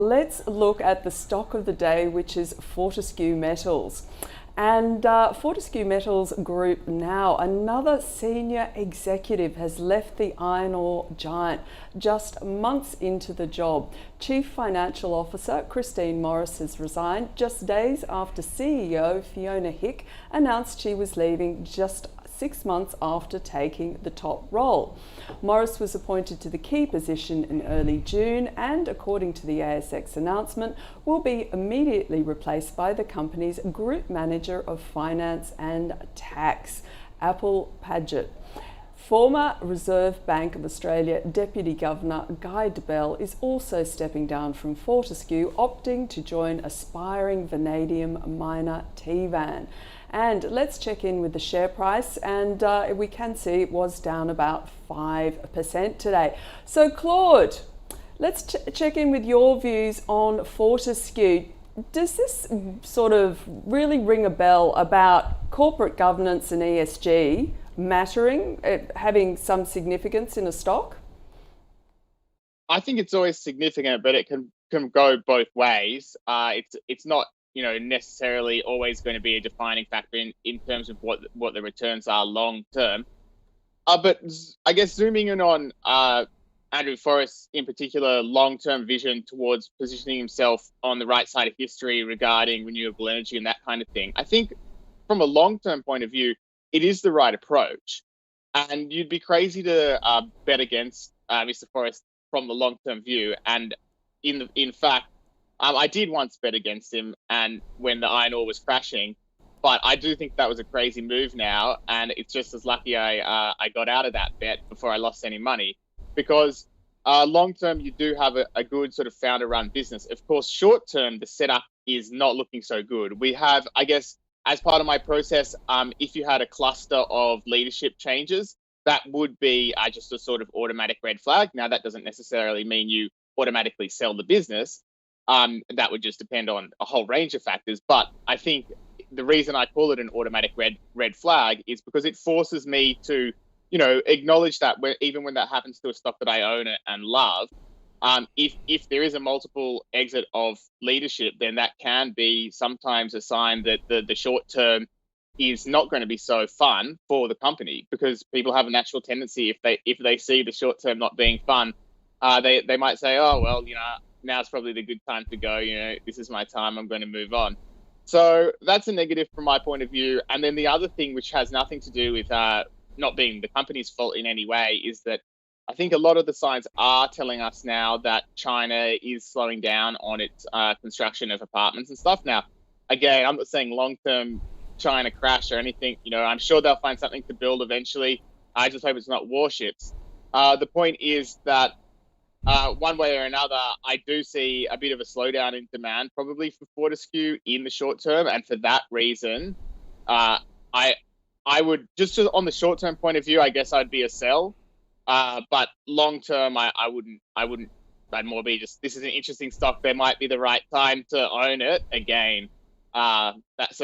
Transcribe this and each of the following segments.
Let's look at the stock of the day, which is Fortescue Metals. And Fortescue Metals Group now, another senior executive has left the iron ore giant just months into the job. Chief Financial Officer Christine Morris has resigned just days after CEO Fiona Hick announced she was leaving just 6 months after taking the top role. Morris was appointed to the key position in early June and, according to the ASX announcement, will be immediately replaced by the company's Group Manager of Finance and Tax, Apple Paget. Former Reserve Bank of Australia Deputy Governor Guy Debelle is also stepping down from Fortescue, opting to join aspiring vanadium miner Tivan. And let's check in with the share price, and we can see it was down about 5% today. So Claude, let's check in with your views on Fortescue. Does this sort of really ring a bell about corporate governance and ESG mattering, having some significance in a stock? I think it's always significant, but it can go both ways. It's not necessarily always going to be a defining factor in terms of what the returns are long term. But I guess zooming in on Andrew Forrest's in particular long-term vision towards positioning himself on the right side of history regarding renewable energy and that kind of thing, I think from a long-term point of view, it is the right approach. And you'd be crazy to bet against Mr. Forrest from the long-term view. And in fact, I did once bet against him, and when the iron ore was crashing, but I do think that was a crazy move now, and it's just as lucky I got out of that bet before I lost any money, because long term you do have a good sort of founder-run business. Of course, short term the setup is not looking so good. We have, I guess, as part of my process, if you had a cluster of leadership changes, that would be just a sort of automatic red flag. Now that doesn't necessarily mean you automatically sell the business. That would just depend on a whole range of factors. But I think the reason I call it an automatic red flag is because it forces me to, acknowledge that even when that happens to a stock that I own and love, if there is a multiple exit of leadership, then that can be sometimes a sign that the short term is not going to be so fun for the company, because people have a natural tendency, if they see the short term not being fun, they might say, oh well, now's probably the good time to go, this is my time, I'm going to move on. So that's a negative from my point of view. And then the other thing, which has nothing to do with not being the company's fault in any way, is that I think a lot of the signs are telling us now that China is slowing down on its construction of apartments and stuff. Now, again, I'm not saying long-term China crash or anything. I'm sure they'll find something to build eventually. I just hope it's not warships. The point is that one way or another, I do see a bit of a slowdown in demand probably for Fortescue in the short term, and for that reason, I would just on the short term point of view, I guess I'd be a sell, but long term, I wouldn't. I'd more be just, this is an interesting stock. There might be the right time to own it again. That's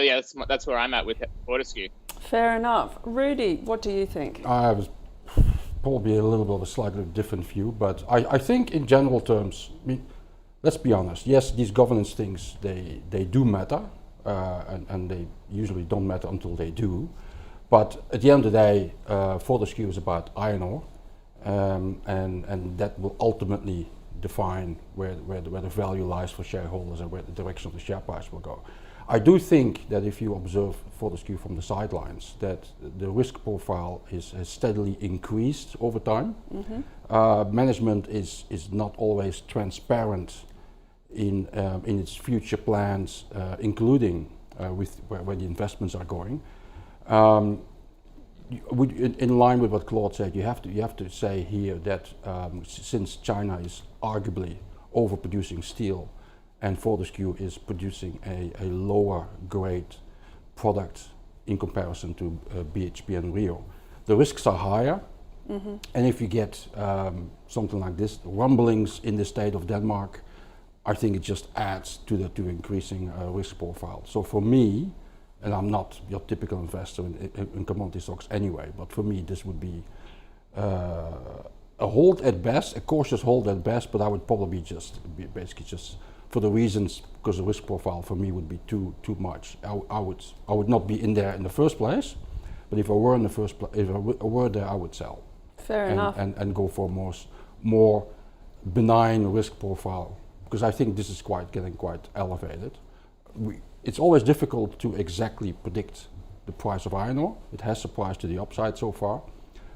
where I'm at with Fortescue. Fair enough. Rudi, what do you think? I was probably a little bit of a slightly different view, but I think in general terms, let's be honest, yes, these governance things, they do matter, and they usually don't matter until they do. But at the end of the day, Fortescue is about iron ore, and that will ultimately define where the value lies for shareholders and where the direction of the share price will go. I do think that if you observe Fortescue from the sidelines, that the risk profile has steadily increased over time. Mm-hmm. Management is not always transparent in its future plans, including with where the investments are going. In line with what Claude said, you have to say here that since China is arguably overproducing steel, and Fortescue is producing a lower grade product in comparison to BHP and Rio, the risks are higher. Mm-hmm. And if you get something like this, rumblings in the state of Denmark, I think it just adds to increasing risk profile. So for me, and I'm not your typical investor in commodity stocks anyway, but for me this would be a hold at best, a cautious hold at best, but I would probably basically just for the reasons, because the risk profile for me would be too much. I would not be in there in the first place, but if I were in the first place, if I were there, I would sell. Fair enough. And go for a more benign risk profile, because I think this is getting quite elevated. It's always difficult to exactly predict the price of iron ore. It has surprised to the upside so far,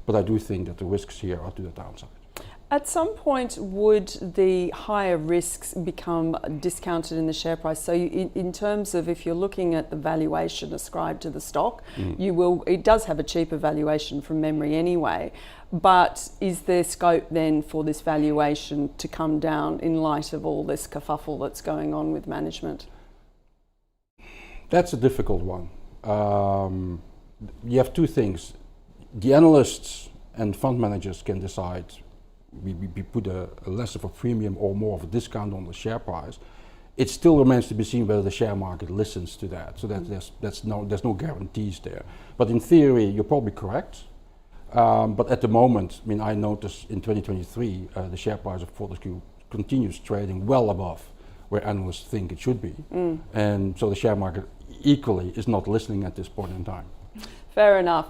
but I do think that the risks here are to the downside. At some point, would the higher risks become discounted in the share price? So in terms of if you're looking at the valuation ascribed to the stock, it does have a cheaper valuation from memory anyway, but is there scope then for this valuation to come down in light of all this kerfuffle that's going on with management? That's a difficult one. You have two things. The analysts and fund managers can decide we put a less of a premium or more of a discount on the share price. It still remains to be seen whether the share market listens to that. So that there's no guarantees there. But in theory, you're probably correct. But at the moment, I mean, I notice in 2023, the share price of Fortescue continues trading well above where analysts think it should be. And so the share market equally is not listening at this point in time. Fair enough.